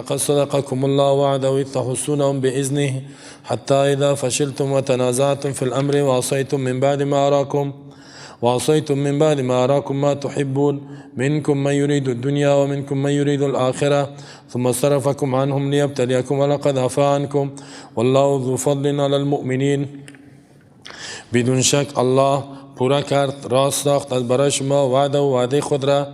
ولقد صدقكم الله وعده إذ تحسونهم بإذنه حتى إذا فشلتم وتنازعتم في الأمر وعصيتم من بعد ما أراكم ما تحبون منكم من يريد الدنيا ومنكم من يريد الآخرة ثم صرفكم عنهم ليبتليكم ولقد عفا عنكم والله ذو فضل على المؤمنین. بدون شک الله پورا کرد، راست ساخت از برای شما وعده خود را.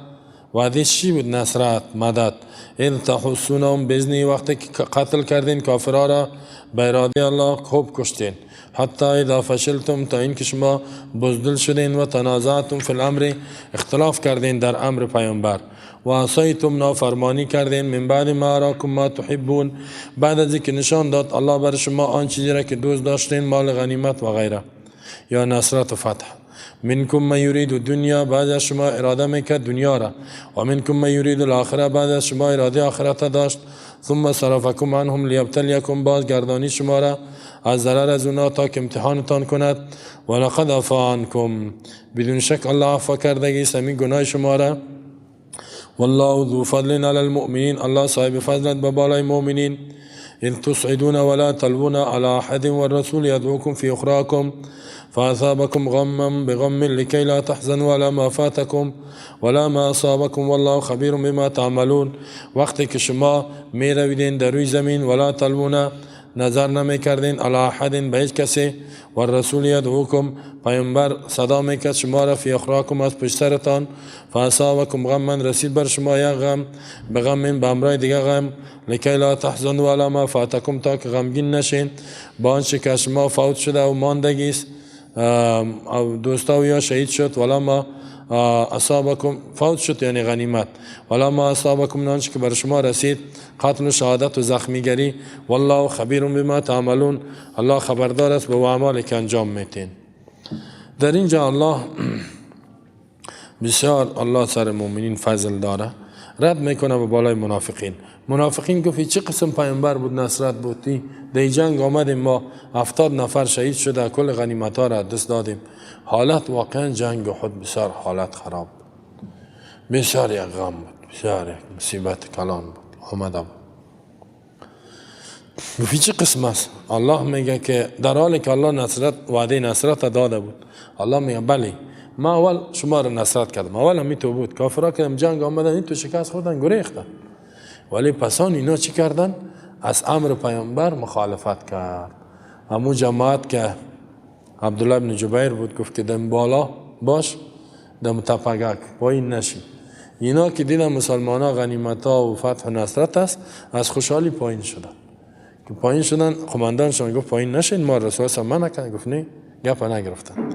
وعده چی بود؟ نصرت، مدد. اذ تحسونهم بإذنه، وقتی که قتل کردین کافرها را به اراده الله، خوب کشتین. حتی اذا فشلتم، تا این که شما بزدل شدین، و تنازعتم فی الامر، اختلاف کردین در امر پیامبر، و عصیتم، نافرمانی کردین، من بعد ما اراکم ما تحبون، بعد از اینکه نشان داد الله بر شما آن چیزی را که دوست داشتین، مال غنیمت و غیره یا نصرت و فتح. منکم من یرید الدنیا، بعد از شما اراده میکرد دنیا را، و منکم من یرید الاخره، بعد از شما اراده آخرت داشت. ثم صرفکم عنهم لیبتلیکم، باز گردانی شما را از ضرر از اونا تا که امتحانتان کند. ولقد عفا عنکم، بدون شک الله عفا کردگی همین گناه شما را. والله ذو فضل علی المؤمنین، الله صاحب فضلت به بالای مؤمنین. إذ تصعدون ولا تلوون على أحد والرسول يدعوكم في أخراكم فأصابكم غما بغم لكي لا تحزنوا على ما فاتكم ولا ما أصابكم والله خبير بما تعملون. وقتی که شما می رویدین در روی زمین، ولا تلوون، نظر نمی کردین، علی احد، به هیچ کسی، و الرسول یدعوکم، پیامبر صدا میکرد شما را، فی اخراکم، از پشت سرتان، فاصابکم غما، رسید بر شما یک غم، به غم، به امرای دیگه غم، لکی لا تحزنوا علی ما فاتکم، تا که غمگین نشین با آنچه که شما فوت شده و ماندگی است، دوستا و یا شهید شد، ولا ما اصابکم، فوت شد یعنی غنیمت، ولا ما اصابکم، نانچه که بر شما رسید، قتل و شهادت و زخمیگری. والله خبیر بما تعملون، الله خبردار است به اعمالی که انجام میتین. در اینجا الله بسیار الله سر مؤمنین فضل داره، رد میکنه به بالای منافقین. منافقین گفت چه قسم پیامبر بود، نصرت بودی، در جنگ آمدیم ما 70 نفر شهید شده، کل غنیمت ها را دست دادیم. حالت واقعا جنگ احد بسیار حالت خراب بود، بسیار یک غم بود، بسیار یک مصیبت کلان بود آمده بود. گفت چه قسم است؟ الله میگه که در حالی که الله نصرت، وعده نصرت داده بود، الله میگه بله ما اول شما را نصرت کردم، اول همی تو بود، کافرها که جنگ آمدن این تو شکست خوردن، گریختن، ولی پسان اینا چی کردن؟ از امر پیامبر مخالفت کرد. همون جماعت که عبدالله بن جبیر بود گفت که دم بالا باش، دم تپگک پایین نشی. اینا که دیدن مسلمان ها غنیمت ها و فتح و نصرت است، از خوشحالی پایین شدن. که پایین شدن، قماندان شما گفت پایین نشین، ما رسول الله منع کرد، گفت نه، گپ نگرفتن.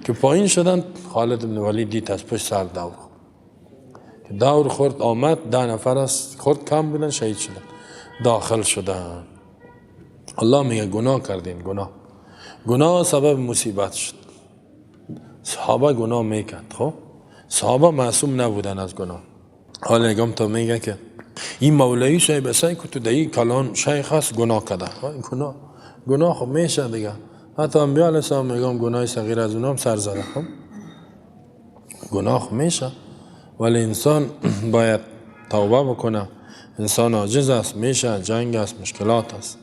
که پایین شدن، خالد بن ولید دید از پشت سر دور، که دور خورد آمد، 10 نفر است خورد کم بودن، شهید شدن، داخل شدن. الله میگه گناه کردین، گناه سبب مصیبت شد. صحابه گناه میکرد، خب صحابه معصوم نبودن از گناه. حالا نگم تا میگه که این مولوی صاحب اصلا که تو دایی کلان شیخ هست گناه کرده، گناه خب میشه دیگه. حتی انبیاء علیه السلام میگم گناه صغیر از اونام سر زده، خب گناه خب میشه، ولی انسان باید توبه بکنه. انسان عاجز است، میشه، جنگ است، مشکلات است.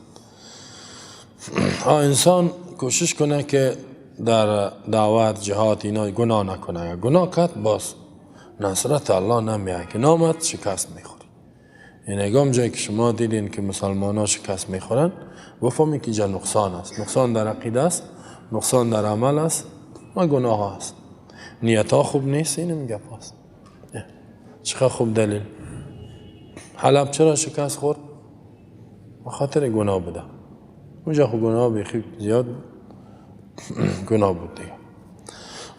انسان کوشش کنه که در دعوت جهاد اینا گناه نکنه. گناه کرد باز نصرت الله نمیاد، که نامد شکست میخوری. این اگام جایی که شما دیدین که مسلمان ها شکست میخورن، بفهمی که جا نقصان است. نقصان در عقیده است، نقصان در عمل است و گناه است. نیت ها خوب نیست، اینو میگه پاست. چقدر خوب دلیل. حلب چرا شکست خورد؟ بخاطر گناه بوده. اونجا خود گناه بخیب زیاد بود، گناه بود دیگه.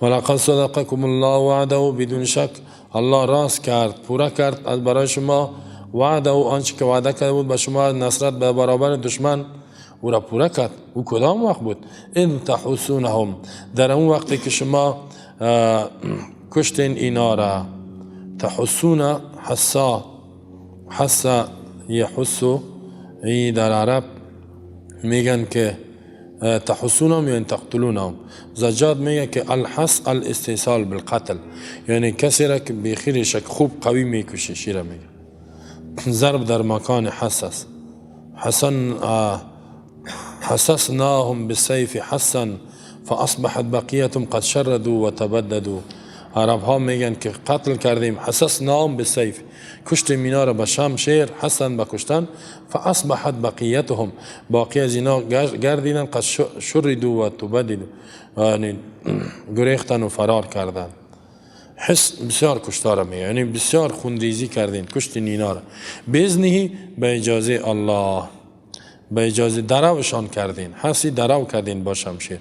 ولقد صدقكم الله وعده، بدون شک الله راست کرد، پورا کرد از برای شما وعده، و آنچه که وعده کرده بود به شما، نصرت به برابر دشمن، او را پورا کرد. او کدام وقت بود؟ اذ تحسونهم، در اون وقتی که شما کشتین اینا را. تحسون، حسا یحسو، ای در عرب میگن که تحسونهم یعنی تقتلونهم. زجاج میگه که الحس الاستیصال بالقتل، یعنی کسی را که بخیرش خوب قوی میکشه، شیره میگه ضرب در مکان حسس. حسسناهم بالسيف حسا فاصبحت بقیتهم قد شردوا و تبددوا. عرب ها میگن که قتل کردیم، حسسناهم بالسيف، کشتیم اینا را به شمشیر، حسن به کشتن، فاصبحت بقیتهم، باقی از اینا گردیدن، قد شردوا و تبددوا، یعنی گریختن و فرار کردن. حس بسیار کشتار میگه، یعنی بسیار خونریزی کردین، کشتین اینا را باذنه، به اجازه الله، به اجازه دروشان کردین، حسی درو کردین با شمشیر،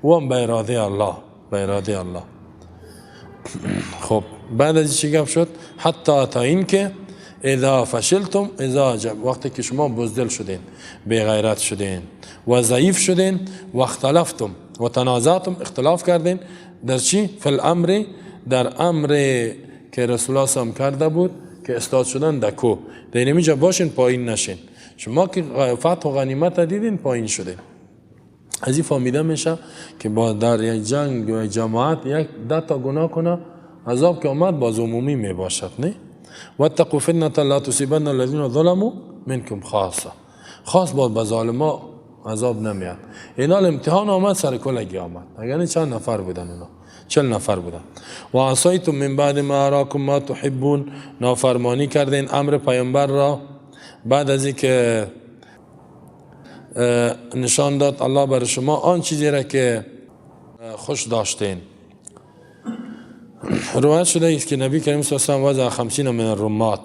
و هم به اراده الله، به اراده الله. خب بعد از چی گپ شد؟ حتی تا این که اذا فشلتم، وقتی که شما بزدل شدین، بی غیرت شدین و ضعیف شدین، و اختلفتم و تنازعتم، اختلاف کردین در چی؟ فی الامر، در امر که رسول الله صلی کرده بود که استاد شدن در کوه، در اینجا باشین، پایین نشین. شما که فتح و غنیمت دیدین، پایین شدین. از این فهمیده میشه که با در یک جنگ و جماعت یک 10 تا گناه کنه، عذاب که آمد باز عمومی می باشد. نه واتقوا فتنة لا تصيبن الذين ظلموا منكم خاصه، خاص باز به ظالما عذاب نمیاد. اینا امتحان آمد، سر کلگی آمد. اگر چند نفر بودن اونا؟ 40 نفر بودن. و عصیتم من بعد ما اراکم ما تحبون، نافرمانی کردین امر پیامبر را بعد از اینکه نشان داد الله بر شما آن چیزی را که خوش داشتین. روایت شده است که نبی کریم صلی الله علیه و آله 50 من الرمات،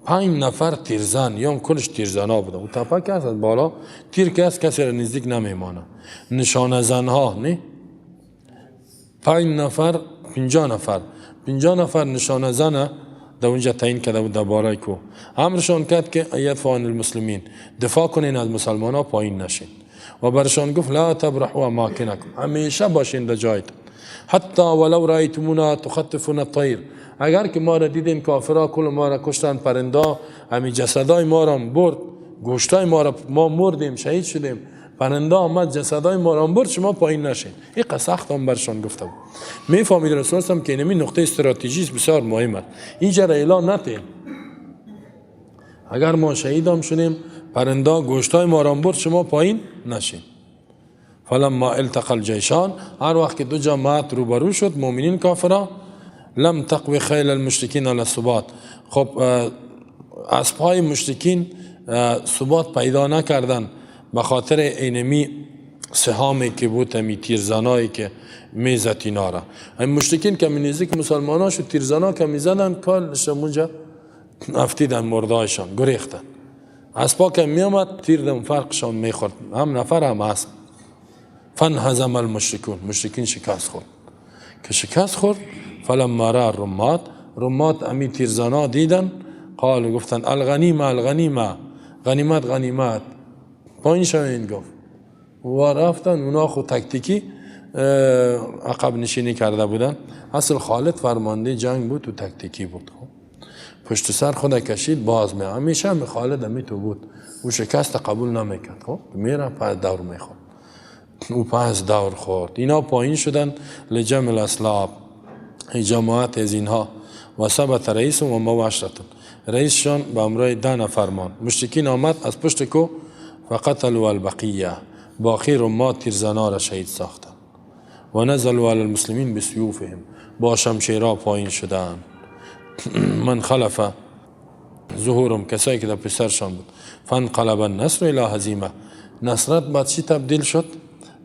5 نفر تیرزن، یا کلش تیرزنا بودن. و تپه که از بالا تیر که از کسی را نزدیک نمیمانه. نشانه زنها نه، 5 نفر 50 نفر نشانه زنه در اونجا تعیین کرده بود در بالای کو. امرشان کرد که ایدفعوا عن المسلمین، دفاع کنین از مسلمان ها، پایین نشین. و برشان گفت لا تبرحوا اماکنکم، همیشه باشین در جایتون. حتی ولو رایتمونا تخطفون الطیر، اگر که ما را دیدین کافرها کل ما را کشتن، پرنده همین جسدای ما را برد، گوشتای ما را ما مردیم، شهید شدیم، پرنده آمد جسدای ما را برد، شما پایین نشین. این سخت هم برشان گفتم. میفهمید رسول الله که اینمی نقطه استراتژیست بسیار مهم است. اینجا را اعلان نتین. اگر ما شهید هم شدیم، پرنده گوشتای ما را برد، شما پایین نشین. فلما التقى الجيشان، هر وقت که دو جماعت روبرو شد، مؤمنین کافرها، لم تقوی خیل المشرکین علی الثبات، خب اسبهای مشرکین ثبات پیدا نکردن به خاطر اینمی سهامی که بود، همی تیرزنایی که میزد اینا را. این مشرکین که نزدیک مسلمانان شد، تیرزنا که میزدن، کالش اونجا افتیدن، مردایشان گریختن. اسبا که میامد تیردم فرقشان میخورد، هم نفر هم اسب. فانهزم المشرکون، مشرکین شکست خورد. که شکست خورد، فلما را رمات امی تیرزنا دیدن، قالوا، گفتن الغنیمه الغنیمه، غنیمت، پایین شوین گفت. و رفتن اونا خود تکتیکی عقب نشینی کرده بودن. اصل خالد فرمانده جنگ بود و تکتیکی بود. پشت سر خود کشید، باز می همیشه هم خالد همی تو بود. او شکست قبول نمیکرد. خب میره پس دور میخورد. او پس دور خورد. اینا پایین شدن لجمع الاسلاب، جماعت از اینها. و ثبت رئیس و مواشرتون، رئیسشان به امرای 10 نفر ماند. مشرکین آمد از پشت کو، فقتلوا البقیه، باقی رمات تیرزنا را شهید ساختن. و نزلوا علی المسلمین بسیوفهم، با شمشیرها پایین شدن. من خلف ظهورم، کسایی که در پسرشان بود. فانقلب النصر الی هزیمه، نصرت بعد چی تبدیل شد؟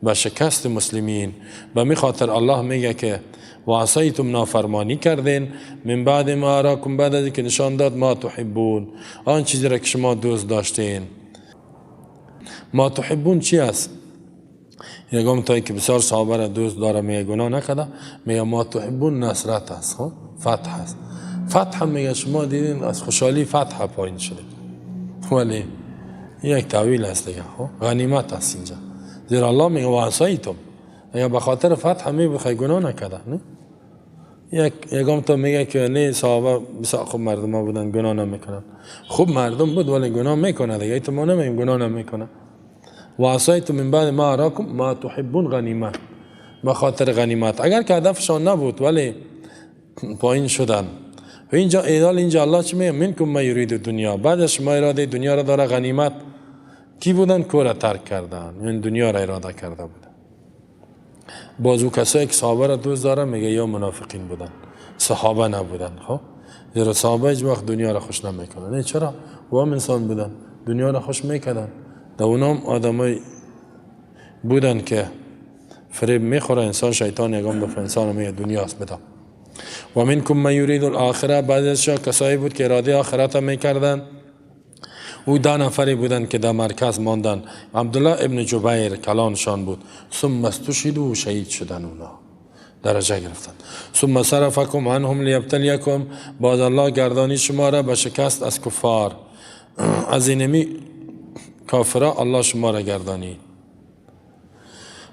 به شکست مسلمین. به می خاطر الله میگه که و عصیتم، نافرمانی کردین، من بعد ما اراکم، بعد از اینکه نشان داد، ما تحبون، آن چیزی را که شما دوست داشتین. ما تحبون چی است؟ یکم تایی که بسیار صحابه را دوست داره، میگه گناه نکرده، میگه ما تحبون نصرت است، فتح است. فتح میگه شما دیدین از خوشحالی فتح پایین شده، ولی یک تعویل است دیگه. غنیمت است اینجا، زیرا الله میگه و عصیتم، اگه به خاطر فتح می بخوای گناه نکرده. نه یکم تا میگه که نه صحابه بسیار خوب مردم ها بودن، گناه نمیکنن. خوب مردم بود ولی گناه میکنه دیگه. ایت ما نمیم گناه نمیکنه. و عصیتم من بعد ما اراکم ما تحبون غنیمت، به خاطر غنیمت. اگر که هدفشان نبود ولی پایین شدن، و اینجا الله چی میگه؟ منکم من یرید دنیا، بعد از شما اراده دنیا را داره غنیمت. کی بودن؟ کور ترک کردن، این دنیا را اراده کرده بودن. بازو کسایی که صحابه را دوست داره میگه یا منافقین بودن، صحابه نبودن. خب زیرا صحابه هیچ وقت دنیا را خوش نمیکنن. نه چرا؟ و هم انسان بودن، دنیا را خوش میکردن. در اونام آدمای بودن که فریب میخوره انسان، شیطان یگام دفعه انسان میگه دنیا است بدا. و منکم من یرید الاخره، بعد ازش کسایی بود که اراده آخرت میکردن. او 10 نفری بودن که در مرکز ماندن. عبدالله ابن جبیر کلانشان بود. ثم استشهدوا، شهید شدن اونا، درجه گرفتن. ثم صرفکم عنهم لیبتلیکم، باز الله گردانی شما را به شکست از کفار، از اینمی کافرا الله شما را گردانی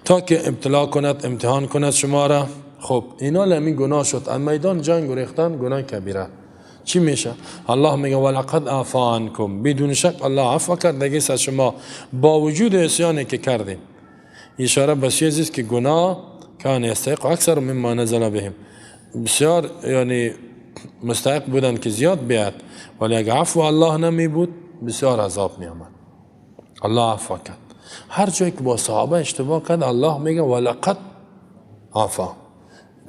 تا که ابتلا کند، امتحان کند شما را. خب اینا لمی گناه شد، از میدان جنگ گریختن گناه کبیره. چی میشه؟ الله میگه ولقد عفا عنکم، بدون شک الله عفو کرد دیگه از شما با وجود عصیانی که کردین. اشاره به چیزی است که گناه کان یستحق اکثر مما نزل بهم، بسیار یعنی مستحق بودن که زیاد بیاد، ولی اگه عفو الله نمی بود بسیار عذاب می آمد. الله عفو کرد. هر جایی که با صحابه اشتباه کرد الله میگه ولقد عفا.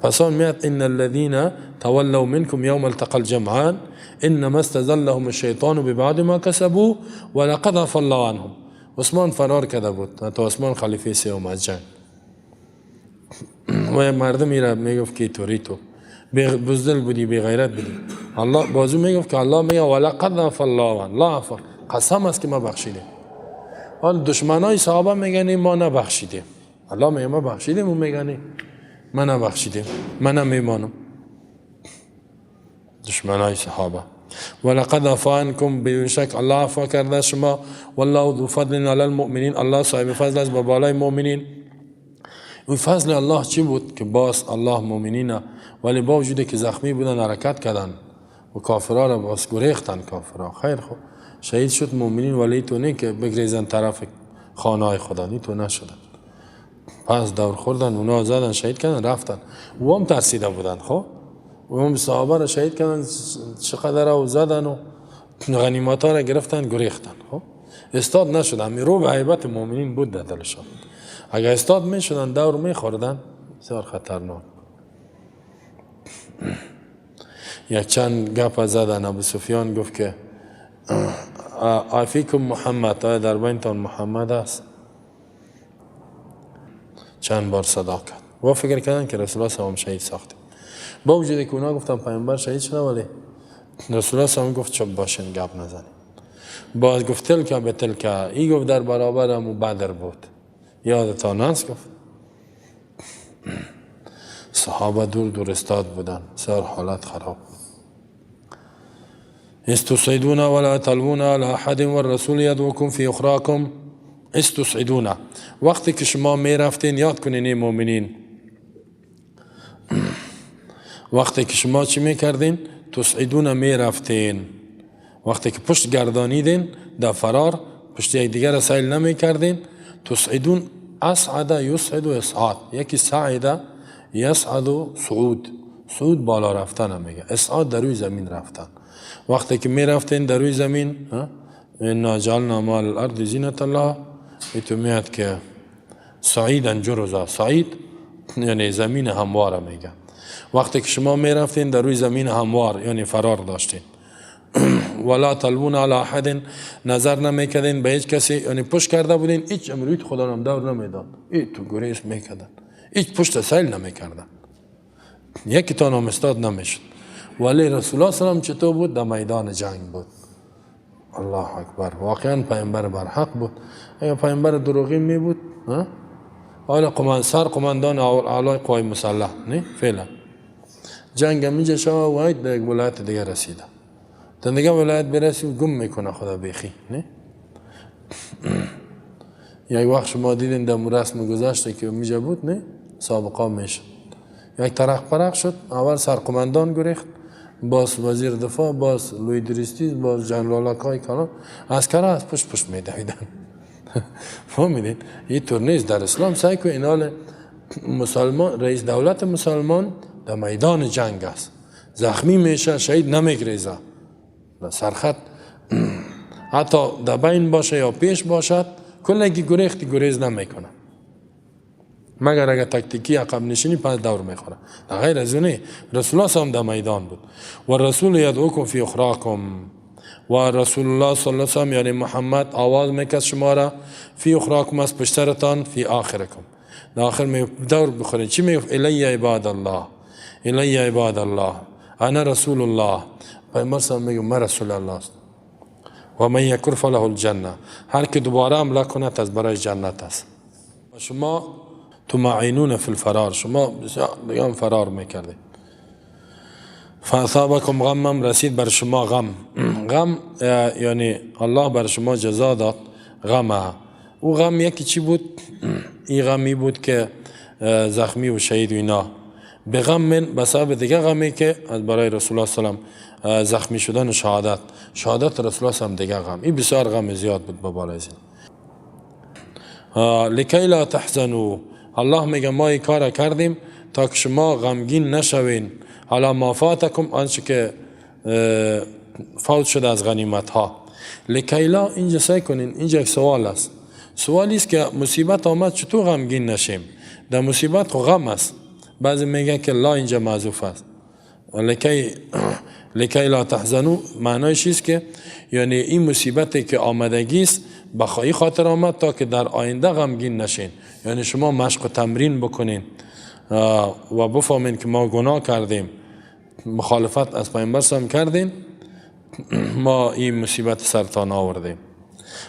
پس آن میاد ان الذين تولوا منكم يوم التقى الجمعان انما استزلهم الشيطان ببعض ما كسبوا ولقد عفا الله عنهم. عثمان فرار کرده بود، تا عثمان خلیفه سوم از جنگ، و مردم میره میگفت که توری تو بزدل بودی، بی غیرت بودی. الله بازو میگفت که الله میگه ولقد عفا الله عنهم، الله عفا، قسم است که ما بخشیدیم. آن دشمنای صحابه میگن ما نبخشیدیم، الله میگه ما بخشیدیم، اون میگن ما نبخشیدیم، من نمیمانم. دشمنای صحابه. ولقد عفا عنکم، بدون شک الله عفو کرده شما. والله ذو فضل علی المؤمنین، الله صاحب فضل است به بالای مؤمنین. و فضل الله چی بود؟ که باز الله مؤمنین، ولی با وجودی که زخمی بودن حرکت کردن و کافرها را باز گریختن. کافرها خیر خوب شهید شد مؤمنین، ولی تو نه که بگریزن طرف خانه خدا، نی تو نشدن. پس دور خوردن، اونا زدن شهید کردن رفتن. و هم ترسیده بودن. خب و هم صحابه را شهید کردن، چقدر او زدن و غنیمت ها را گرفتن گریختن. خب استاد نشدن، می رو به هیبت مؤمنین بود در دلشان. اگر استاد می شدن دور می خوردن بسیار خطرناک. یک چند گپ زدن. ابو سفیان گفت که افیکم محمد، در بینتان محمد است. چند بار صدا کرد و فکر کردن که رسول الله صلی الله علیه و شهید ساختیم. با وجودی که اونا گفتن پیامبر شهید شده، ولی رسول الله صلی الله علیه و گفت چپ باشین گپ نزنید. باز گفت تلک به تلک، ای گفت در برابر امو بدر بود، یادتان است؟ گفت صحابه دور دور استاد بودن، سر حالت خراب. استصعدون ولا تلوون على احد والرسول يدعوكم في اخراكم. استصعدون، وقتی که شما می رفتین، یاد کنین ای مؤمنین، وقتی که شما چی می کردین؟ تصعدون، می رفتین. وقتی که پشت گردانیدین در فرار، پشت یک دیگر را سیل نمی کردین. تصعدون، اسعد یسعد و اصعاد، یکی سعیده یسعد و صعود. صعود بالا رفتن میگه، اصعاد در روی زمین رفتن. وقتی که می رفتین در روی زمین، انا جعلنا ما الارض زینة الله، ایتو میاد که سعیدن جرزا، سعید یعنی زمین هموار میگه. وقتی که شما می رفتین در روی زمین هموار یعنی فرار داشتین. ولا تلوون علی احد، نظر نمیکردین به هیچ کسی، یعنی پشت کرده بودین، هیچ امرویت خدا نم دور نمیداد، ای تو گریز میکردن، هیچ پشت سیل نمیکردن، یکی تا نام استاد نمیشد. ولی رسول الله صلی الله علیه و چطور بود؟ در میدان جنگ بود. الله اکبر، واقعا پیامبر برحق بود. اگر پیامبر دروغین می بود، حالا سر قماندان اعلای قوای مسلح نه فعلا جنگ میجه شما و هیچ در یک ولایت دیگه رسیده، تا دیگه ولایت برسی و گم میکنه خدا بیخی نه. یک وقت شما دیدین در رسم گذشته که میجه بود نه، سابقا میشه یک طرق پرق شد، اول سرقماندان گریخت، باز وزیر دفاع، باز لوی دریستیز، باز جنرالکای کلان، عسکرها از پشت میدویدن. فهمیدین؟ این طور نیست در اسلام. سعی که اینال مسلمان، رئیس دولت مسلمان در میدان جنگ است، زخمی میشه، شهید نمیگریزه. سرخط حتی در بین باشه یا پیش باشد کلگی گریز نمیکنه، مگر اگر تکتیکی عقب نشینی پس دور میخوره. غیر از اونه رسول الله هم در میدان بود. و رسول یدعوکم فی اخراکم، و رسول الله صلی الله علیه و یعنی محمد آواز میکرد شما را فی اخراکم، از پشترتان، فی آخرکم، در آخر می دور بخورید. چی میگفت؟ الی عباد الله، الی عباد الله، انا رسول الله. پیامبر صلی الله علیه و میگه من رسول الله است. و من یکفر فله الجنه، هر که دوباره حمله کند از برای جنت است. شما تمعینون فی الفرار، شما بسیار فرار میکردید. فاصابکم غمم، رسید بر شما غم. غم یعنی الله بر شما جزا داد غم. او غم یکی چی بود؟ این غمی بود که زخمی و شهید و اینا. به غم من بسبب دیگه غمی که از برای رسول الله صلی الله علیه و زخمی شدن و شهادت رسول الله صلی الله علیه و دیگه غم. این بسیار غم زیاد بود با بالای زین. لکی لا تحزنوا، الله میگه ما این کار کردیم تا که شما غمگین نشوین. حالا ما فاتکم، آنچه که فوت شده از غنیمت ها. لکی لا، اینجا سعی کنین، اینجا یک سوال است. سوالی است که مصیبت آمد چطور غمگین نشیم؟ در مصیبت خو غم است. بعضی میگن که لا اینجا معذوف است. لکی لا تحزنوا معنایش است که یعنی این مصیبتی که آمدگی است بخواهی خاطر آمد تا که در آینده غمگین نشین. یعنی شما مشق و تمرین بکنین و بفهمین که ما گناه کردیم، مخالفت از پیامبر هم کردیم، ما این مصیبت سرتان آوردیم.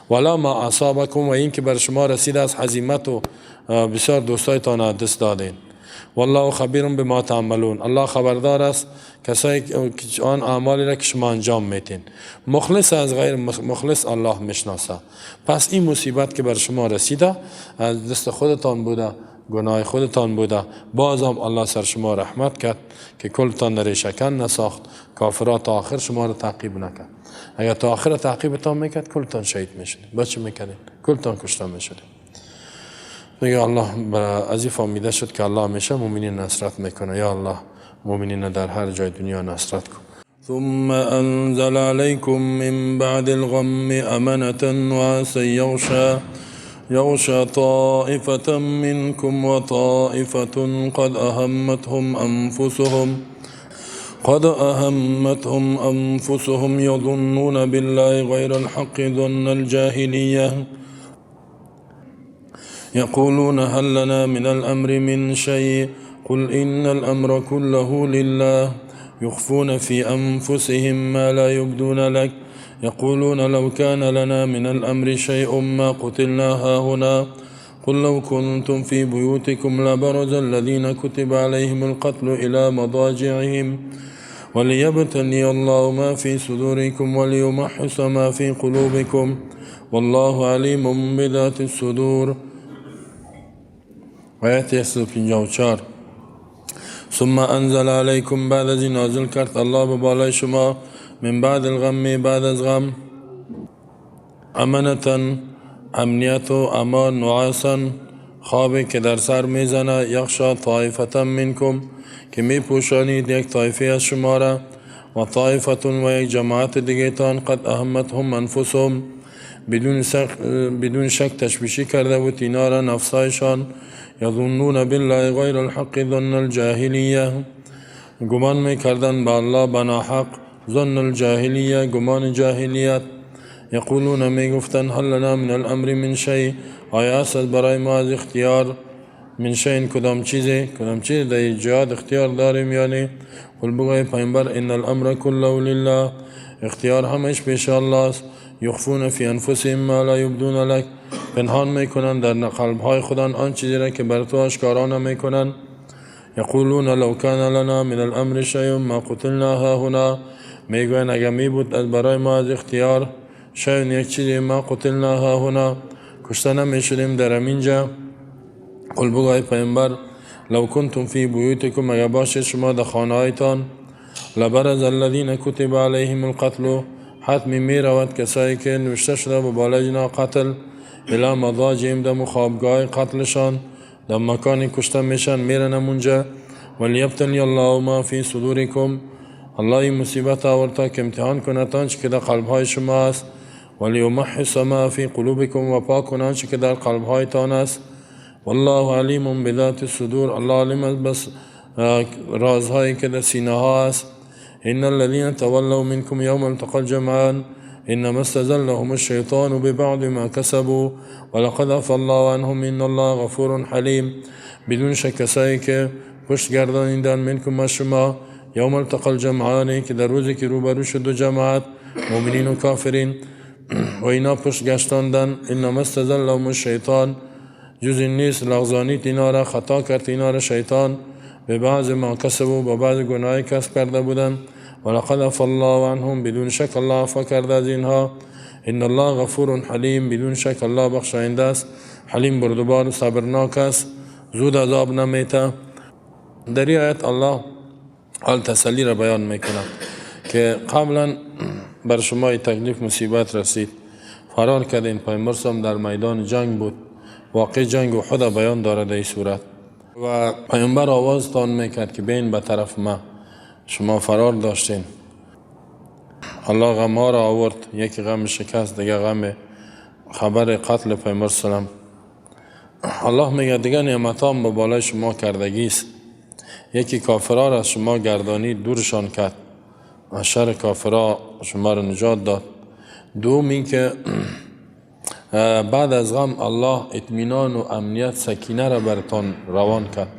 ولا ما اصابکم، و این که بر شما رسید از هزیمت و بسیار دوستایتان دست دادین. والله خبیر بما تعملون، الله خبردار است کسایی که آن اعمالی را که شما انجام میتین. مخلص از غیر مخلص الله میشناسه. پس این مصیبت که بر شما رسیده از دست خودتان بوده، گناه خودتان بوده، بازم الله سر شما رحمت کرد که کلتان ریشه‌کن نساخت، کافرات تا آخر شما را تعقیب نکرد. اگر تا آخر تعقیبتان میکرد کلتان شهید میشدید. بچه میکردین کلتان کشته میشدید. میگه الله از این فهمیده شد که الله همیشه مؤمنین نصرت میکنه. یا الله مؤمنین در هر جای دنیا نصرت کن. ثم انزل عليكم من بعد الغم امنة وعسى يغشى طائفة منكم وطائفة قد أهمتهم أنفسهم يظنون بالله غير الحق ظن الجاهلية يقولون هل لنا من الأمر من شيء قل إن الأمر كله لله يخفون في أنفسهم ما لا يبدون لك يقولون لو كان لنا من الأمر شيء ما قتلنا هاهنا قل لو كنتم في بيوتكم لبرز الذين كتب عليهم القتل إلى مضاجعهم وليبتلي الله ما في صدوركم وليمحص ما في قلوبكم والله عليم بذات الصدور. آیت 154. ثم انزل عليكم، بعد از نازل کرد الله به بالای شما من بعد الغم، بعد از غم، امنتا امنیت و امان، نعاسا خوابی که در سر میزنه، یخشا طائفتا منکم که می پوشانید یک طایفه از شما را، و طائفتون و یک جماعت دیگه تان قد اهمتهم انفسهم بدون شک تشویشی کرده بود اینا را نفسایشان، یظنون بالله غیر الحق ظن الجاهلیه، گمان میکردن با الله بناحق، ظن الجاهلیه گمان جاهلیت، یقولون میگفتن هل لنا من الامر من شیء، آیا است برای ما از اختیار، من شیء کدام چیز در جهاد اختیار داریم یعنی؟ قل بگوی پیامبر ان الامر كله لله، اختیار همش پیش الله است. یخفون فی انفسهم ما لا یبدون لك، پنهان میکنن در قلبهای خودان آن چیزی را که بر تو آشکارا نمیکنن. یقولون لو کان لنا من الامر شیء ما قتلنا هاهنا، میگوین اگر می بود از برای ما از اختیار شیء یک چیزی ما قتلنا هاهنا، کشته نمیشدیم در همینجا. قل بگوی پیامبر لو کنتم فی بیوتکم، اگر باشید شما در خانه‌هایتان، لبرز الذین کتب علیهم القتل، حتمی می رود کسایی که نوشته شده به بالای جنا قتل، الی مضاجعهم، در خوابگاه قتلشان، در مکانی کشته میشن میرن اونجا. ولیبتلی الله ما فی صدورکم، الله این مصیبت آورد تا که امتحان کند آنچه که در قلبهای شما است، ولیمحص ما فی قلوبکم و پاک کند آنچه که در قلبهایتان است. والله علیم بذات الصدور، الله علیم است بس رازهایی که در سینه ها است. ان الذين تولوا منكم يوم التقى الجمعان انما استزلهم الشيطان ببعض ما كسبوا ولقد عفا الله عنهم ان الله غفور حلیم. بدون شک کسایی که پشت گردانیدن منکم از شما یوم التقى الجمعان، که در روزی که روبرو شد دو جماعت مؤمنین و کافرین و اینا پشت گشتاندن، انما استزلهم الشیطان، جز این نیست لغزانیت اینا را، خطا کرد اینا را شیطان، به بعض ما کسبوا، با بعض گناهی کسب کرده بودن. ولقد عفا الله عنهم، بدون شک الله عفا کرده از اینها. ان الله غفور حلیم، بدون شک الله بخشاینده است، حلیم بردبار و صبرناک است، زود عذاب نمیته. در این آیت الله حال تسلی را بیان میکنه که قبلا بر شما تکلیف مصیبت رسید، فرار کردین، پیامبر در میدان جنگ بود، واقع جنگ احد بیان داره در این صورت و پیامبر آوازتان میکرد که بین به طرف ما، شما فرار داشتین. الله غم ها را آورد، یکی غم شکست، دیگه غم خبر قتل پیامبر سلام. الله میگه دیگه نعمتام به بالای شما کردگی است. یکی کافرها را از شما گردانید، دورشان کرد، شر کافرها شما را نجات داد. دوم این که بعد از غم الله اطمینان و امنیت سکینه را برتان روان کرد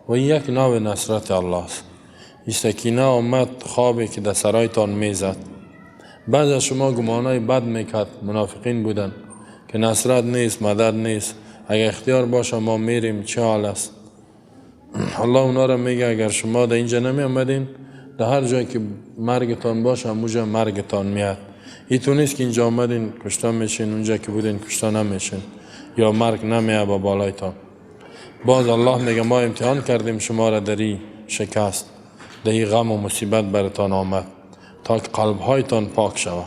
و یک نوع نصرت الله است. این سکینه آمد، خوابی که در سرایتان میزد. بعض از شما گمانای بد میکرد، منافقین بودن که نصرت نیست، مدد نیست، اگر اختیار باشه ما میریم، چه حال است. الله اونا را میگه اگر شما در اینجا نمی آمدین، در هر جایی که مرگتان باشه همونجا مرگتان میاد. ایتون نیست که اینجا آمدین کشته میشین، اونجا که بودین کشته نمیشین یا مرگ نمیاد با بالایتان. باز الله میگه ما امتحان کردیم شما را در این شکست، در این غم و مصیبت برتان آمد تا که قلبهایتان پاک شود.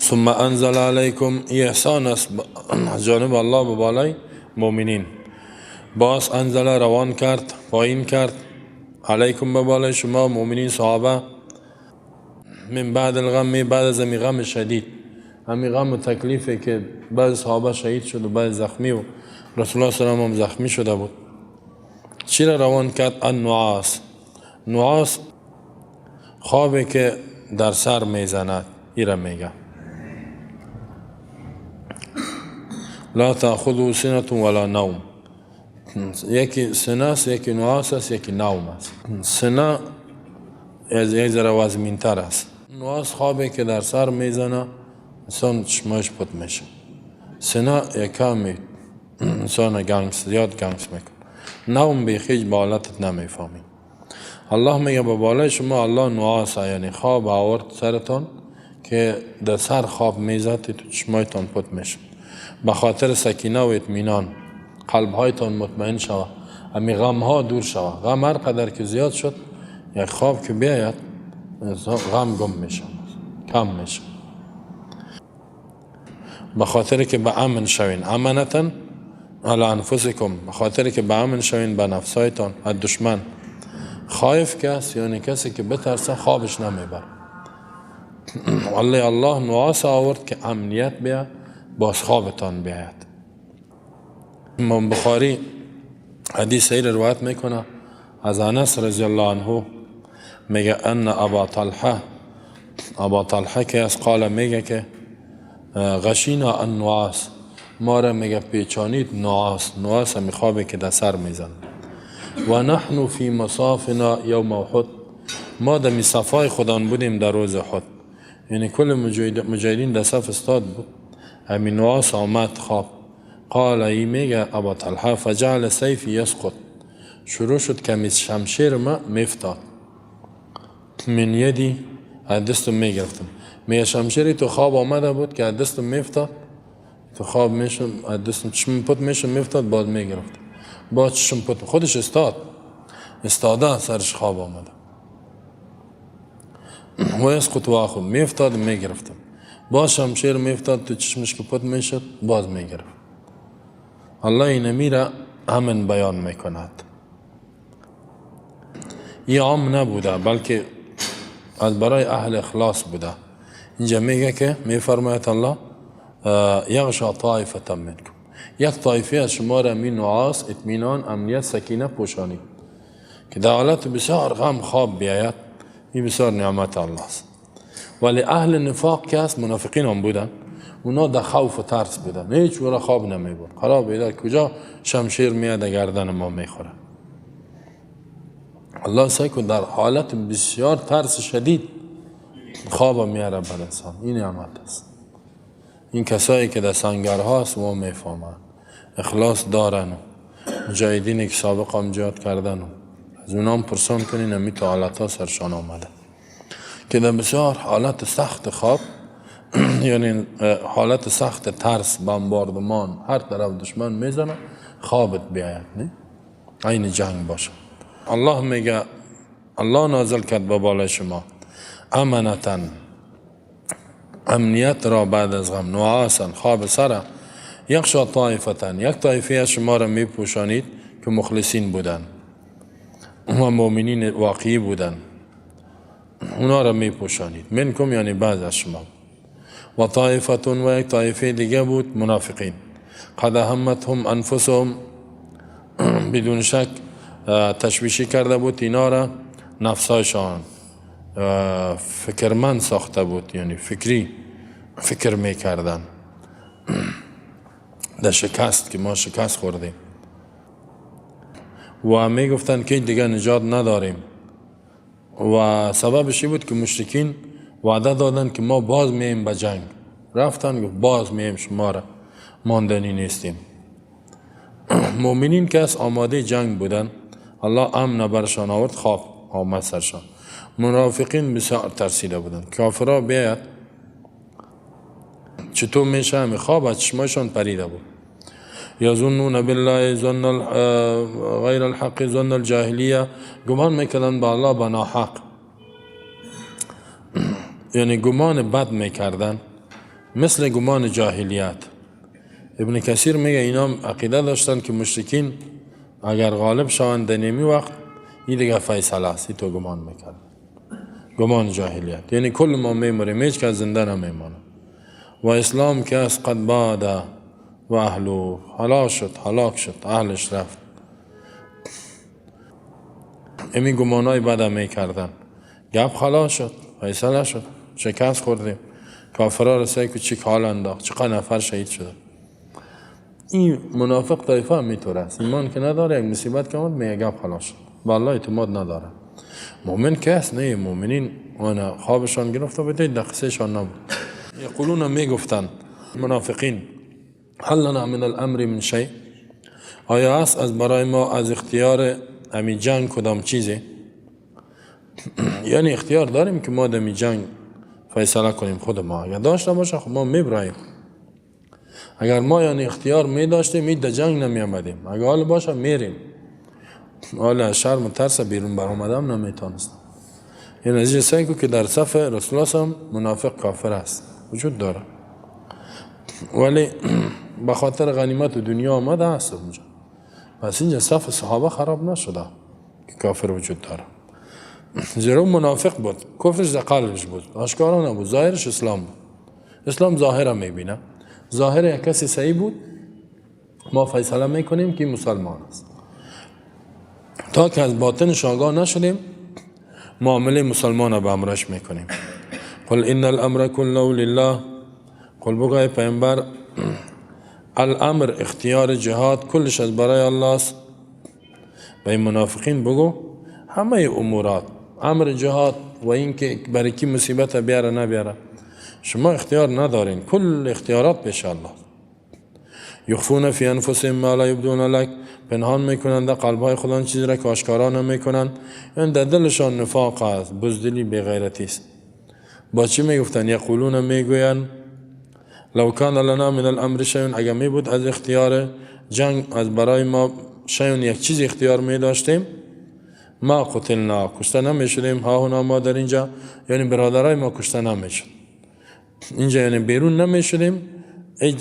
ثم انزل علیکم، این احسان است جانب الله به بالای مؤمنین. باز انزل روان کرد، پایین کرد، علیکم به بالای شما مؤمنین صحابه، من بعد الغم، بعد از همی غم شدید، همی غم و تکلیفی که بعض صحابه شهید شد و بعض زخمی و رسول الله صلی الله علیه و آله هم زخمی شده بود. چی را روان کرد؟ النعاس، نعاس خوابی که در سر میزند، این را میگه. لا تأخذوا سنة ولا نوم، یکی سنه است، یکی نعاس است، یکی نوم است. سنه یک ذره وزمین‌تر است. نعاس خوابی که در سر میزنه انسان چشمش پت میشه. سنه یک کمی انسان زیاد گنگس میکنه. نوم بیخیج با حالتت نمیفهمی. الله میگه به بالای شما الله نعاس، یعنی خواب آورد سرتان که در سر خواب میزد تو چشمایتان پت میشه، به خاطر سکینه و اطمینان قلبهایتان مطمئن شود، امی غم ها دور شود. غم هر قدر که زیاد شد، یک خواب که بیاید غم گم میشه، کم میشه، به خاطر که به امن شوین، امنتن علی انفسکم، به خاطر که به امن شوین به نفسایتان. از دشمن خائف کس یعنی کسی که بترسه خوابش نمیبر. الله نعاس آورد که امنیت بیا، باز خوابتان بیاید. امام بخاری حدیث ای روایت میکنه از انس رضی الله عنه، میگه ان ابا طلحه که از قال میگه که غشینا النعاس، ما را میگه پیچانید نعاس همی خوابی که در سر میزن. و نحن فی مصافنا یوم احد، ما در صفای خودان بودیم در روز احد، یعنی کل مجاهدین در صف استاد بود، همین نعاس آمد خواب. قال ای میگه ابا طلحه فجعل سیفی یسقط، شروع شد که شمشیر ما میفتاد، من یدی از دستم میگرفتم. میگه شمشیری تو خواب آمده بود که از دستم میفتاد، تو خواب میشم از دستم چشم پت میشم میفتاد، باز میگرفتم، باز چشم پت خودش استاده سرش خواب آمده و یسقط و آخذ، میفتاد میگرفتم، باز شمشیر میفتاد تو چشمش که پت میشد، باز میگرفت. الله این میره امن بیان میکند. این عام نبوده بلکه از برای اهل اخلاص بوده. اینجا میگه که میفرماید الله یغشا طائفة منکم، یک طایفه از شما را می نعاس، اطمینان، امنیت، سکینه پوشانید که در حالت بسیار غم خواب بیاید. این بسیار نعمت الله است. ولی اهل نفاق که است، منافقین هم بودن، اونا در خوف و ترس بودن، هیچ وقت خواب نمیبرد. خراب بیدار کجا شمشیر میاد گردن ما میخوره. الله سعی کن در حالت بسیار ترس شدید خواب میاره بر انسان. این نعمت است. این کسایی که در سنگرها است و میفهمند، اخلاص دارن و مجاهدینی که سابق هم جهاد کردن و از اونام پرسان کنین همی تا حالت ها سرشان آمده که در بسیار حالت سخت خواب یعنی حالت سخت ترس، بمباردمان، هر طرف دشمن میزنه، خوابت بیاید، نه عین جنگ باشه. الله میگه الله نازل کرد به بالای شما امنتا، امنیت را بعد از غم، نعاسا، خواب سره، یغشا طائفة، یک طایفه شما را می پوشانید که مخلصین بودن و مؤمنین واقعی بودن، اونا را می پوشانید. منکم یعنی بعض از شما. و طائفة، و یک طایفه دیگه بود منافقین. قد همتهم انفسهم، بدون شک تشویشی کرده بود اینا را نفسایشان، فکرمند ساخته بود، یعنی فکر میکردن در شکست که ما شکست خوردیم و میگفتن که دیگه نجات نداریم. و سببشی بود که مشرکین وعده دادن که ما باز میم به جنگ، رفتن گفت باز میم، شما را ماندنی نیستیم. مؤمنین که از آماده جنگ بودن، الله امن برشان آورد، خواب آمد سرشان. منافقین بسیار ترسیده بودن. کافرها بیاید چطور میشه، همی خواب از چشمایشان پریده بود. یظنون بالله ظن غیر الحق ظن الجاهلیه، گمان میکردن با الله به ناحق، یعنی گمان بد میکردن مثل گمان جاهلیت. ابن کثیر میگه اینا عقیده داشتن که مشرکین اگر غالب شوند در نیمی وقت این دیگه فیصله است، تو گمان میکرد، گمان جاهلیت، یعنی کل ما میموریم، هیچ که زنده نمیمانه. و اسلام که از قد باده و اهلو، هلاک شد، اهلش رفت. امی گمانای بده میکردن، گپ خلاص شد، فیصله شد، شکست خوردیم، کافرها رسید که چی حال انداخت، چقدر نفر شهید شده. این منافق طایفه هم میطور است، ایمان که نداره، یک مصیبت که آمد میگه گپ خلاص شد، با الله اعتماد نداره. مؤمن که است نه، مؤمنین وانا خوابشان گرفته بودید در قصهشان نبود. یقولون میگفتن منافقین هل لنا من الامر من شیء، آیا است از برای ما از اختیار امی جنگ کدام چیزی؟ یعنی اختیار داریم که ما دمی جنگ فیصله کنیم خود ما، اگر داشته باشه خب ما میبراییم. اگر ما یعنی اختیار می داشتیم می در جنگ نمی آمدیم، اگر حال باشه میریم. حالا شرم و ترس بیرون بر آمدم نمیتونستم. این از سعی که در صف رسول الله هم منافق کافر است وجود داره، ولی به خاطر غنیمت دنیا آمده است اونجا. پس اینجا صف صحابه خراب نشده که کافر وجود داره. زیرا منافق بود، کفرش در قلبش بود، آشکارا نبود، ظاهرش اسلام بود. اسلام ظاهر میبینه، ظاهر یک کسی صحیح بود، ما فیصله میکنیم که مسلمان است. تا که از باطنش آگاه نشدیم معامله مسلمان را به امرش میکنیم. قل ان الامر كله لله، قل بگوی پیامبر الامر اختیار جهاد کلش از برای الله است. به این منافقین بگو همه امورات، امر جهاد و این که برای کی مصیبت بیاره نبیاره شما اختیار ندارین، کل اختیارات پیش الله. یخفون فی انفسهم ما لا یبدون لک، پنهان میکنند در قلبهای خودان چیزی را که آشکارا نمیکنند، یعنی در دلشان نفاق است، بزدلی، بیغیرتی است. با چی میگفتن؟ یقولون میگویند لو کان لنا من الامر شیء، اگر می بود از اختیار جنگ از برای ما شیء یک چیز اختیار می داشتیم ما قتلنا، کشته نمی شدیم، ها هنا ما در اینجا، یعنی برادرای ما کشته نمی شد اینجا، یعنی بیرون نمی شدیم،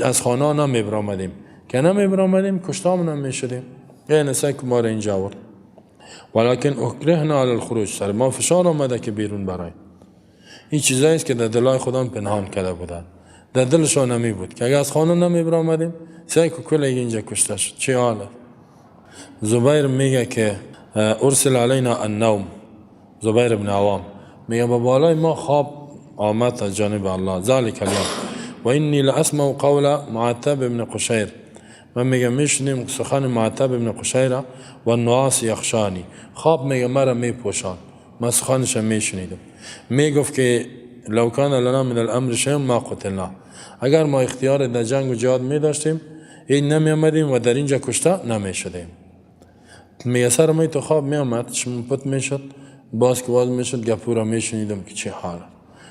از خانه نمی برآمدیم، که نمی برآمدیم کشته هم نمی شدیم، یعنی سعی که ما را اینجا آورد. ولکن اکرهنا علی الخروج، سر ما فشار آمده که بیرون برای. این چیزایی است که در دلای خودم پنهان کرده بودن، در دلشان نمی بود که اگر از خانه نمی برآمدیم سعی که کل اینجا کشته شد. چه حاله؟ زبیر میگه که ارسل علینا النوم، زبیر بن عوام میگه با بالای ما خواب آمد از جانب الله. ذالک اليوم و انی لاسمع قول معتب بن قشیر، من میگه میشنیم سخن معتب بن قشیر و النعاس یخشانی، خواب میگه مرا میپوشان، من سخنش میشنیدم. میگفت که لو کان لنا من الامر شیء ما قتلنا، اگر ما اختیار در جنگ و جهاد می داشتیم این نمی آمدیم و در اینجا کشته نمی شدیم. میگه سر می تو خواب می آمد، چشم پت می شد، باز که باز می شد گپورا می شنیدم که چه حاله،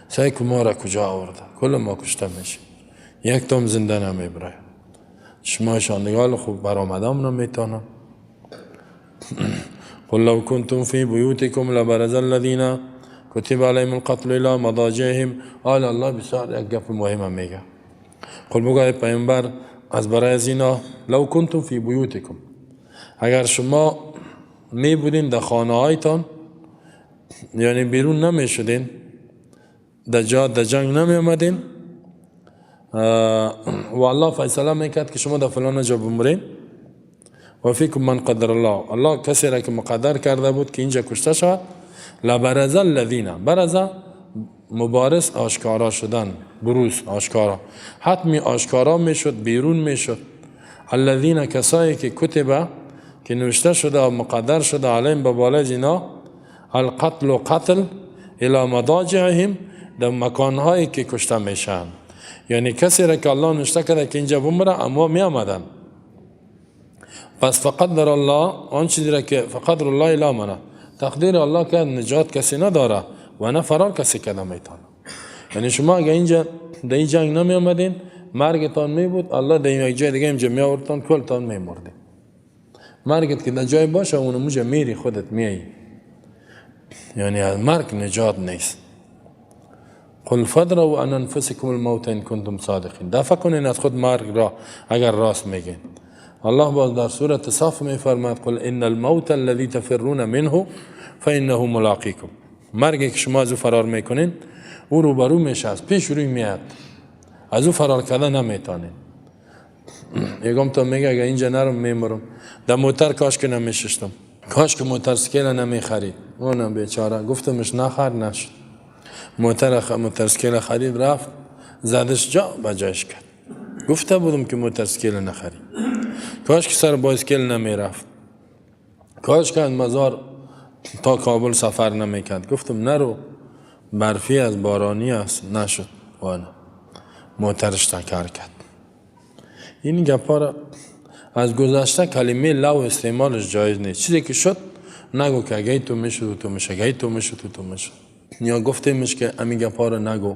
سعی که ما را کجا آورده، کل ما کشته می شیم، یک تام زنده نمی برای. چشمایشان نگاه خوب برآمدم نمی تانم. قل لو کنتم فی بیوتکم لبرز الذین کتب علیهم القتل الی مضاجعهم. آل الله بسیار یک گپ مهم میگه. قل بگوی پیامبر از برای زینا لو کنتم فی بیوتکم، اگر شما می بودین در خانه هایتان، یعنی بیرون نمی شدین، در جنگ نمی آمدین و الله فیصله میکرد که شما در فلان جا بمرین، و فیکم من قدر الله، الله کسی را که مقدر کرده بود که اینجا کشته شد، لبرز الذین، برز مبارز آشکارا شدن، بروز آشکارا، حتمی آشکارا میشد، بیرون میشد. الذین کسایی که کتبه که نوشته شده و مقدر شده علیهم به بالای زینا، القتل و قتل الی مضاجعهم، در مکانهایی که کشته میشن، یعنی کسی را که الله نوشته کرده که اینجا بمره اما می آمدن. پس فقدر الله، آن چیزی را که فقدر الله لا منه، تقدیر الله که نجات کسی نداره و نه فرار کسی کده میتونه. یعنی شما اگه اینجا در این جنگ نمی آمدین مرگتان می بود، الله در یک جای دیگه اینجا می آوردتان کلتان می مردین. مرگت که در جای باشه اون موجه میری خودت میایی، یعنی از مرگ نجات نیست. قل فدروا عن انفسکم الموت ان کنتم صادقین، دفع کنین از خود مرگ را اگر راست میگین. الله باز در سوره صف میفرماید قل ان الموت الذي تفرون منه فانه ملاقیکم، مرگی که شما از او فرار میکنین او روبرو میشه، از پیش روی میاد، از او فرار کردن نمیتونین. یکم تو میگه اگه اینجا نرم میمرم، در موتر کاش که نمیشستم، کاش که موتورسیکل نمیخرید. اونم بیچاره گفتمش نخر، نشد. موتورسیکل خرید، رفت زدش جا بجاش کرد. گفته بودم که موتورسیکل نخرید، کاش که سر بایسکل نمیرفت، کاش که از مزار تا کابل سفر نمیکرد. گفتم نرو، برفی از بارانی است، نشد. وانا موترش تکر کرد. این گپا را از گذشته کلمه لو استعمالش جایز نیست. چیزی که شد نگو که اگه تو میشد و تو میشه، اگه تو میشد و تو میشه، یا گفتیمش که امی گپا را نگو،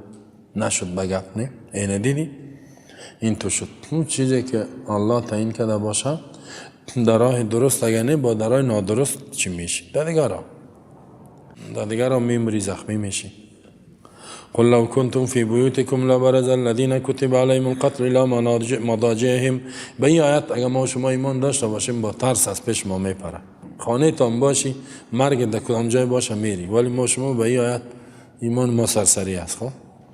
نشد بگپ نه، اینه دیدی این تو شد. اون چیزی که الله تعیین کرده باشه در راه درست، اگه نه با در راه نادرست چی میشی؟ در دیگر را میمری، زخمی میشی. قل لو کنتم فی بیوتکم لبرز الذین کتب علیهم القتل الی مضاجعهم. به این آیت اگر ما شما ایمان داشته باشیم با ترس از پیش ما میپره. خانه تان باشی، مرگ در کدام جای باشه میری، ولی ما شما به این آیت ایمان ما سرسری است. خب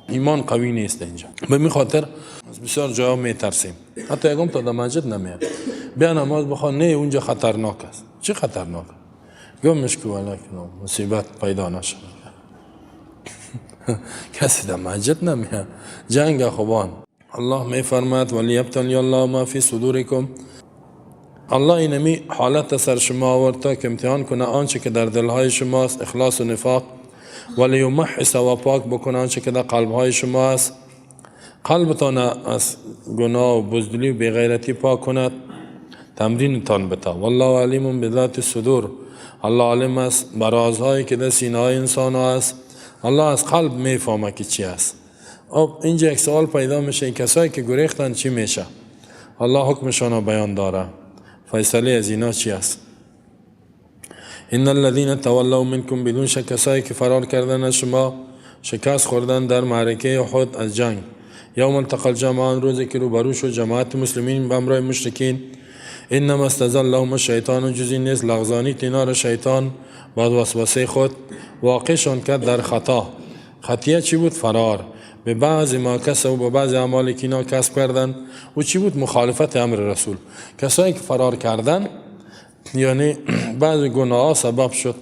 ایمان قوی نیست اینجا، به می خاطر از بسیار جاها میترسیم. حتی یکم تا در مسجد نمیاد، بیا نماز بخوان، نه اونجا خطرناک است. چی خطرناک؟ گمش که ولکن مصیبت پیدا نشه. کسی در مسجد نمیاد، جنگ خوبان. الله میفرماید ولیبتلی الله ما فی صدورکم، الله اینمی حالت سر شما آورد تا که امتحان کنه آنچه که در دلهای شماست، اخلاص و نفاق، ولیمحص و پاک بکنه آنچه که در قلبهای شما است، قلبتان از گناه و بزدلی و بیغیرتی پاک کند، تمرینتان بتا. والله علیم بذات الصدور، الله علم است بر رازهایی که در سینه‌های انسان ها است. الله از قلب میفهمه که چی است. اینجا یک سوال پیدا میشه، این کسایی که گریختن چی میشه؟ الله حکمشان بیان داره، فیصله از اینا چی است؟ ان الذين تولوا منكم، بدون شک کسایی که فرار کردن از شما، شکست خوردن در معرکه احد از جنگ. یوم التقى الجمعان، روزی که روبرو شد جماعت مسلمین به همراه مشرکین. انما استزلهم الشیطان، جزی نیست لغزانید اینا را شیطان با وسوسه خود، واقعشان کرد در خطا. خطیه چی بود؟ فرار. به بعض ما کسب و بعض اعمالی که اینا کسب کردن و چی بود؟ مخالفت امر رسول. کسایی که فرار کردن یعنی بعض گناه ها سبب شد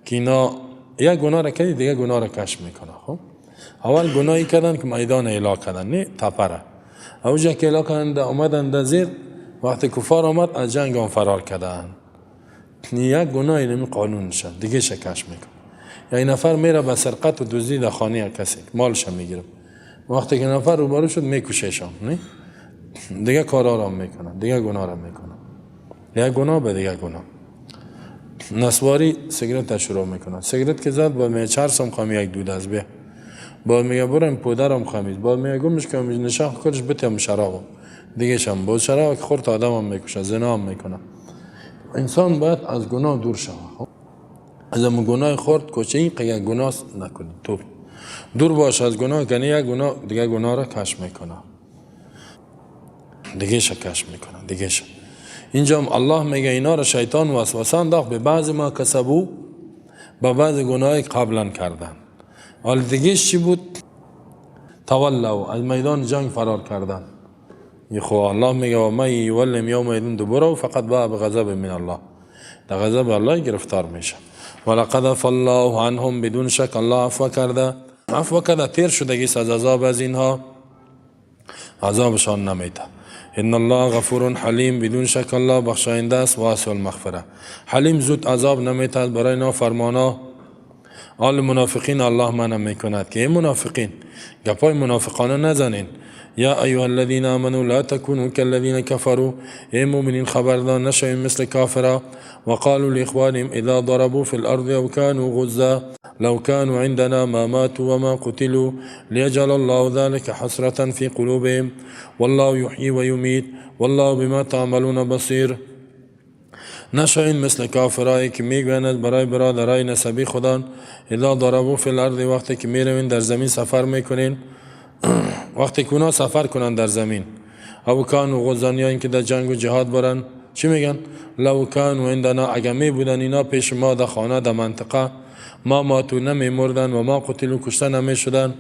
که اینا یک گناه را کردی دیگه گناه را کشف میکنه. خب اول گناهی کردن که میدان اعلا کردن، نه تپره. اوجه که اعلا کردن اومدن در زیر، وقتی کفار آمد از جنگ هم فرار کردن. یک گناهی نمی قانون نشد دیگه کشف میکنه. یک نفر میره به سرقت و دزدی در خانه کسی مالش میگیره، وقتی که نفر روبرو شد میکشهشان، نه دیگه کارا را میکنن، دیگه گناه را میکنن، دیگه گناه به دیگه گناه. نسواری سیگرت شروع میکنن، سیگرت که زد با میگه 4 سم خواهم یک دود از به، با میگه برم پودرم خواهمیز، با میگه گمش که نشان کلش بتیم شرابم دیگه شم بود. شراب که خورد آدم هم میکشه، زنا هم میکنه. انسان باید از گناه دور شود. از اون گناه خورد کوچه که گناه نکنی، تو دور باش از گناه، کنی یک گناه دیگه گناه را کشف میکنه، دیگه کشف میکنه دیگه. اینجا هم الله میگه اینا را شیطان وسوسه انداخت به بعض ما کسبو، به بعض گناه قبلا کردن. حال دیگه چی بود؟ تولوا، از میدان جنگ فرار کردن. خو الله میگه و من یولم یومئذ دبره فقط باء بغضب من الله، در غضب الله گرفتار میشه. ولقد عفا الله عنهم، بدون شک الله عفو کرده تیر شدگی از عذاب از اینها، عذابشان نمیده. ان الله غفور حلیم، بدون شک الله بخشاینده است، واسع المغفره. حلیم زود عذاب نمیده برای نافرمانا. آل منافقین الله منع میکند که این منافقین گپای منافقانه نزنین. یا ایها الذین آمنوا لا تکونوا كالذین کفروا، ای مؤمنین خبردار نشوین مثل کافرا. وقالوا لاخوانهم اذا ضربوا في الارض او كانوا غزا لو كانوا عندنا ما ماتوا وما قتلوا ليجعل الله ذلك حسرة في قلوبهم والله يحيي ويميت والله بما تعملون بصير. نشوین مثل کافرایی که میگویند برای برادرای نسبی خودان اذا ضربوا في الارض، وقتی که میروین در زمین سفر میکنین، وقتی که اونا سفر کنن در زمین، او کانوا غزا، یا اینکه در جنگ و جهاد برن، چی میگن؟ لو کانوا عندنا، اگر می بودن اینا پیش ما در خانه در منطقه، ما ماتوا نمی مردن و ما قتلوا کشته نمی شدن.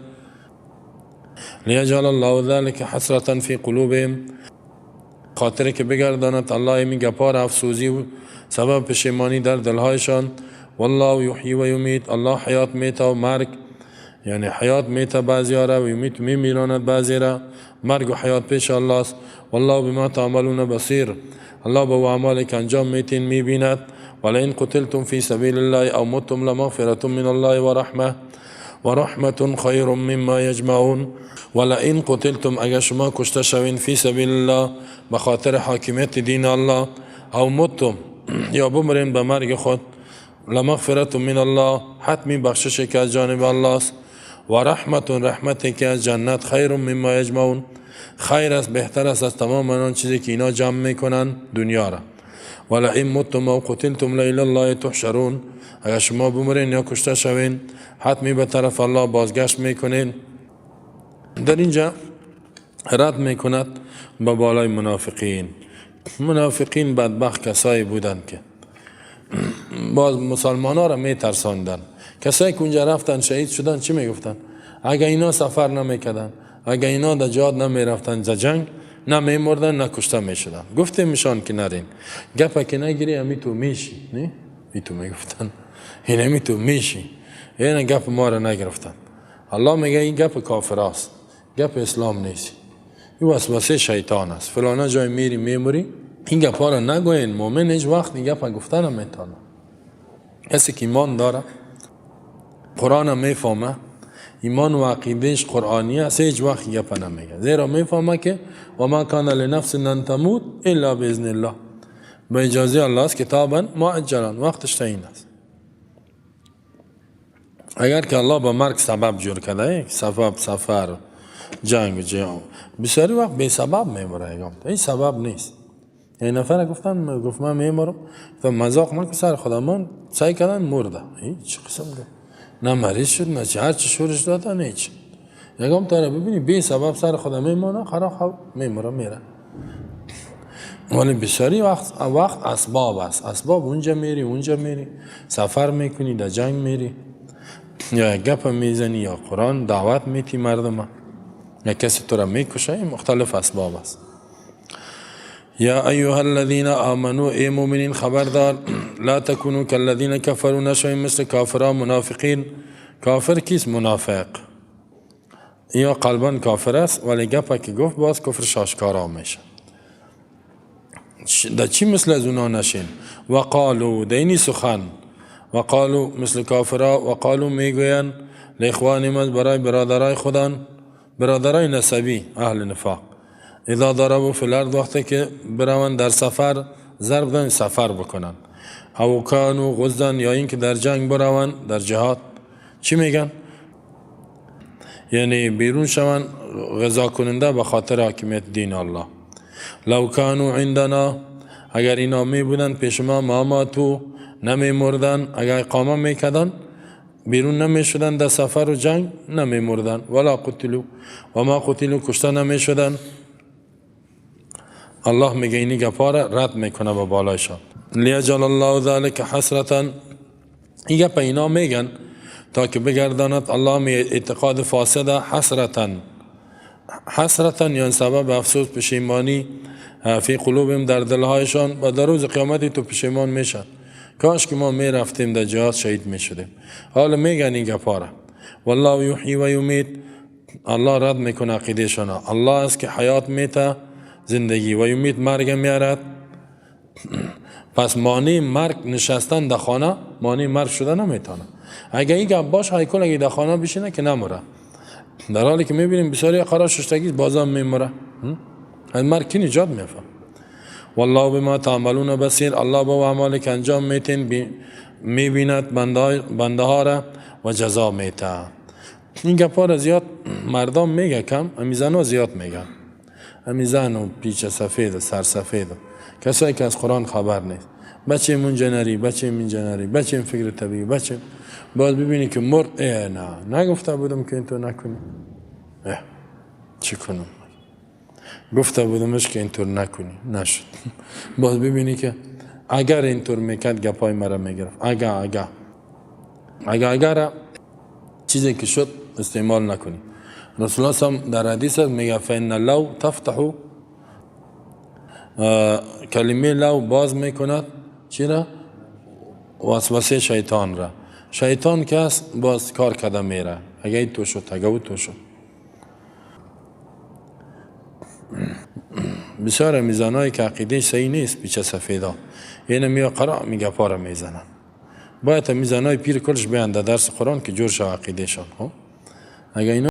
لیجعل الله ذلك حسرة في قلوبهم، خاطر که بگرداند الله می گپار افسوزی و سبب پشیمانی در دلهایشان. والله یحیی و یمیت، الله حیات میته و مرگ، یعنی حیات میته بعضی را و یمیت میمیراند بعضی را. مرگ و حیات پیش الله است. والله بما تعملون بصیر، الله با اعمالی که انجام میتین میبیند. ولئن قتلتم فی سبیل الله او متم لمغفرة من الله و رحمة خیر مما یجمعون. ولئن قتلتم، اگر شما کشته شوین فی سبیل الله، بخاطر حاکمیت دین الله، او متم یا بمرین به مرگ خود، لمغفرة من الله، حتمی بخشش که از جانب الله است. و رحمتی که از جنت، خیر مما یجمعون، خیر است بهتر است از تمام آن چیزی که اینا جمع میکنن دنیا را. ولئن متم او قتلتم الی الله تحشرون، اگر شما بمرین یا کشته شوین حتمی به طرف الله بازگشت میکنین. در اینجا رد میکند به بالای منافقین. منافقین بدبخت کسایی بودند که باز مسلمان ها را می ترساندن. کسایی که اونجا رفتن شهید شدن چی می گفتن؟ اگه اینا سفر نمی کردن، اگه اینا در جهاد نمی رفتن در جنگ، نه می مردن نه کشته می شدن. گفتیم میشان که نرین، گپه که نگیری همی تو میشی، نه؟ می تو می گفتن این همی تو میشی، این گپ ما را نگرفتن. الله میگه این گپ کافر است، گپ اسلام نیست، این وسوسه شیطان است. فلانا جای میری میموری، این گپا را نگوین. مومن هیچ وقت این گپا گفتن هم میتونه. کسی که ایمان داره، قرآن هم میفهمه، ایمان و عقیدهش قرآنی است، هیچ وقت گپا نمیگه، زیرا میفهمه که و ما کان لنفس ان تموت الا باذن الله، به اجازه الله است، کتابا مؤجلا، وقتش تعیین است. اگر که الله با مرگ سبب جور کرده، سبب سفر جنگ جهاد، بسیاری وقت به سبب میمره، این سبب نیست. یه نفر گفت من میمرم، و مذاق من که سر خودمان سعی کردن مرده، چه قسم ده؟ نه مریض شد، نه چه هرچی شورش داده، نه چی. یکم تا را ببینی بی سبب سر خودم میمانه، خراب میمره میره. ولی بسیاری وقت اسباب است. اسباب اونجا میری سفر میکنی، در جنگ میری، یا گپ میزنی، یا قرآن دعوت میتی مردم، یا کسی تو را میکشه. این مختلف اسباب است. یا ایها الذین آمنوا ای مؤمنین خبردار، لا تکونوا کالذین کفروا نشوین مثل کافران منافقین. کافر کیست؟ منافق. یا قلبا کافر است ولی گپا که گفت باز کفرش آشکارا میشه. در چی مثل از اونا نشین؟ وقالو دینی سخن، وقالو مثل کافرها، وقالو میگوین لاخوانهم برای برادرای خودان، برادرای نسبی اهل نفاق، اذا ضربوا فی الارض وقتی که بروند در سفر، ضرب دن سفر بکنن، او کانوا غزا یا این که در جنگ بروند، در جهاد. چی میگن؟ یعنی بیرون شوند غزا کننده به خاطر حاکمیت دین الله. لو کانوا عندنا اگر اینا می بودن پیش ما ماتوا نمی مردن، اگر اقامه میکردن بیرون نمی شدن در سفر و جنگ نمی مردن، ولا قتلوا و ما قتلوا کشته نمی شدن. الله میگه اینی گپا را رد میکنه به بالایشان. لیجعل الله ذلک حسرتا، این گپ اینا میگن تا که بگرداند الله می اعتقاد فاسد حسرتا یعنی سبب افسوس پشیمانی فی قلوبهم در دلهایشان، و در روز قیامت تو پشیمان میشن. کاش که ما می رفتیم در جهاد شهید می شدیم. حالا میگن این گپا را. والله یحیی و یمیت، الله رد میکنه عقیدهشان. الله است که حیات میته زندگی و یمیت مرگ میارد. پس مانع مرگ نشستن در خانه مانع مرگ شده نمیتونه. اگه این گپ باش هیکل اگه در خانه بشینه که نموره، در حالی که میبینیم بسیاری قرار ششتگی بازم میموره. از مرگ کی نجات میفهم؟ والله بما تعملون بصیر، الله با اعمالی که انجام میتین میبیند بنده ها را و جزا میته. این گپا را زیاد مردم میگه کم، امیزن ها زیاد میگن. امیزن و پیچ سفید و سر سفید و کسایی که از قرآن خبر نیست. بچه منجا نری، بچه منجا نری، بچه فکر طبیعی، بچه باز ببینی که مرد. نه نگفته بودم که اینطور نکنی. چی کنم؟ گفته بودمش که اینطور نکنی، نشد. باز ببینی که اگر اینطور میکرد گپای مرا میگرفت. اگر چیزی که شد استعمال نکنی. رسول الله هم در حدیث میگه فإن لو تفتح، کلمه لو باز میکند چی را؟ وسوسه شیطان را. شیطان که است باز کار کرده میره. اگه این تو شد، اگه او تو شد. بسیار میزانایی که عقیده صحیح نیست پیچه سفیدا، یعنی میگه قرآن میگه پاره میزنن. باید میزانای پیر کلش بیان در درس قرآن که جور شو عقیده شان. اگه اینا